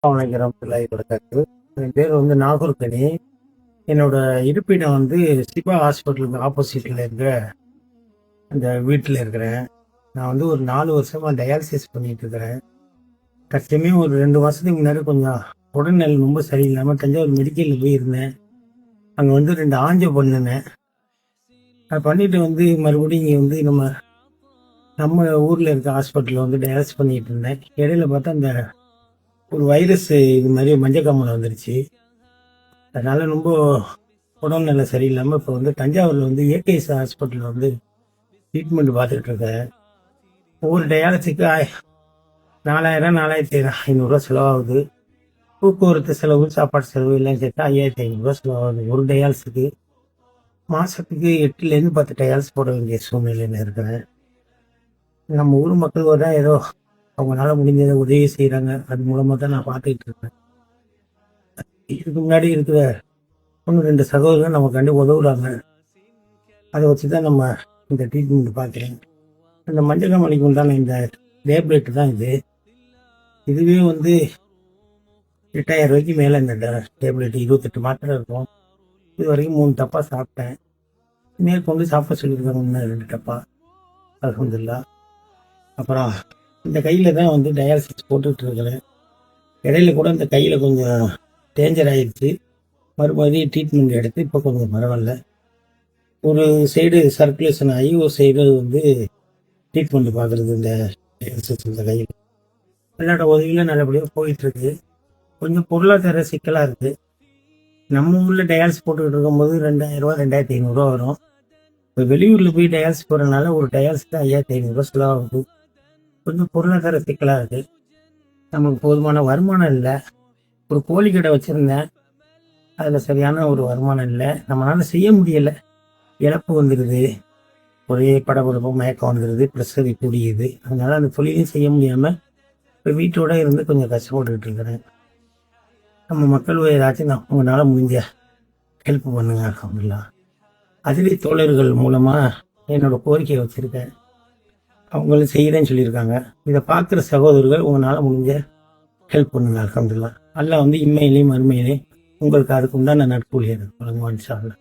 வரகாத்து. என் பேர் வந்து நாகூர்கனி. என்னோட இருப்பிடம் வந்து சிவா ஹாஸ்பிட்டலுக்கு ஆப்போசிட்டில் இருக்கிற அந்த வீட்டில் இருக்கிறேன். நான் வந்து ஒரு 4 வருஷமாக டயாலிசிஸ் பண்ணிட்டு இருக்கிறேன். தற்சமயம் ஒரு 2 மாதத்துக்கு முன்னாடி கொஞ்சம் உடல்நிலை ரொம்ப சரியில்லாமல் தஞ்சாவூர் மெடிக்கலில் போய் இருந்தேன். அங்கே வந்து 2 ஆஞ்சோ பண்ணினேன். அது பண்ணிட்டு வந்து மறுபடியும் இங்கே வந்து நம்ம ஊரில் இருக்க ஹாஸ்பிட்டலில் வந்து டயாலிசிஸ் பண்ணிட்டு இருந்தேன். இடையில பார்த்தா அந்த ஒரு வைரஸ் இது மாதிரி மஞ்சக்காமலை வந்துருச்சு. அதனால ரொம்ப உடல்நிலை சரியில்லாமல் இப்போ வந்து தஞ்சாவூரில் வந்து ஏகேஎஸ் ஹாஸ்பிட்டலில் வந்து ட்ரீட்மெண்ட் பார்த்துக்கிட்டு இருக்கேன். ஒவ்வொரு டயாலிசிக்கு 4000 4500 செலவாகுது. போக்குவரத்து செலவு, சாப்பாடு செலவு எல்லாம் சேர்த்தா 5500 செலவாகுது ஒரு டயாலிஸுக்கு. மாதத்துக்கு 8லேருந்து 10 டயாலிஸ் போட வேண்டிய சூழ்நிலையில் இருக்கிறேன். நம்ம ஊர் மக்கள் தான் ஏதோ அவங்களால முடிஞ்சதை உதவி செய்கிறாங்க. அது மூலமாக தான் நான் பார்த்துக்கிட்டு இருக்கேன். இதுக்கு முன்னாடி இருக்கிற 1-2 சகோதரர்கள் நமக்காண்டி உதவுறாங்க. அதை வச்சு தான் நம்ம இந்த ட்ரீட்மெண்ட் பார்க்குறேன். இந்த மஞ்சக்காமலைக்கு உண்டான இந்த டேப்லெட் தான் இதுவே வந்து 8000 ரூபாய்க்கு மேலே இந்த டேப்லெட் 28 மாத்திரை இருக்கும். இது வரைக்கும் 3 டப்பா சாப்பிட்டேன். மேற்கொண்டு சாப்பிட சொல்லியிருக்காங்க இன்னும் 2 டப்பா. அல்ஹம்துலில்லாஹ். அப்புறம் இந்த கையில் தான் வந்து டயாலிசிஸ் போட்டுக்கிட்டு இருக்கிறேன். இடையில கூட இந்த கையில் கொஞ்சம் டேஞ்சர் ஆகிடுச்சு. மறுபடியும் ட்ரீட்மெண்ட் எடுத்து இப்போ கொஞ்சம் பரவாயில்ல. ஒரு சைடு சர்க்குலேஷன் ஆகி ஒரு சைடு வந்து ட்ரீட்மெண்ட் பார்க்குறது இந்த டயாலிசிஸ் இந்த கையில். எல்லாரோட உதவியில் நல்லபடியாக போயிட்டுருக்கு. கொஞ்சம் பொருளாதார சிக்கலாக இருக்குது. நம்ம ஊரில் டயாலிசிஸ் போட்டுக்கிட்டு இருக்கும்போது 2000 ரூபா 2500 வரும். இப்போ வெளியூரில் போய் டயாலிசிஸ் போகிறதுனால ஒரு டயாலிசிஸ் 5500 செலவாகுது. கொஞ்சம் பொருளாதார சிக்கலாக இருக்குது. நமக்கு போதுமான வருமானம் இல்லை. ஒரு கோழி கடை வச்சுருந்தேன். அதில் சரியான ஒரு வருமானம் இல்லை. நம்மளால் செய்ய முடியலை. இழப்பு வந்துடுது. ஒரே படபடப்பு மயக்கம் வந்துடுது. ப்ரெஷர் கூடியுது. அதனால் அந்த தொழிலையும் செய்ய முடியாமல் இப்போ வீட்டோட இருந்து கொஞ்சம் கஷ்டப்பட்டுக்கிட்டு இருக்கிறேன். நம்ம மக்கள் ஏதாச்சும் உங்களால் முடிஞ்ச ஹெல்ப் பண்ணுங்க. அல்ஹம்துலில்லாஹ். அதிலே தோழர்கள் மூலமாக என்னோடய கோரிக்கையை வச்சுருக்கேன். அவங்களும் செய்கிறேன்னு சொல்லியிருக்காங்க. இதை பார்க்குற சகோதரர்கள் உங்களால் முடிஞ்ச ஹெல்ப் பண்ணுங்க. அல்ஹம்துலில்லாஹ். அல்லாஹ் வந்து இம்மையிலையும் மறுமையிலையும் உங்களுக்கு அதுக்கு உண்டான நட்புலியை வழங்குவான் இன்ஷா அல்லாஹ்.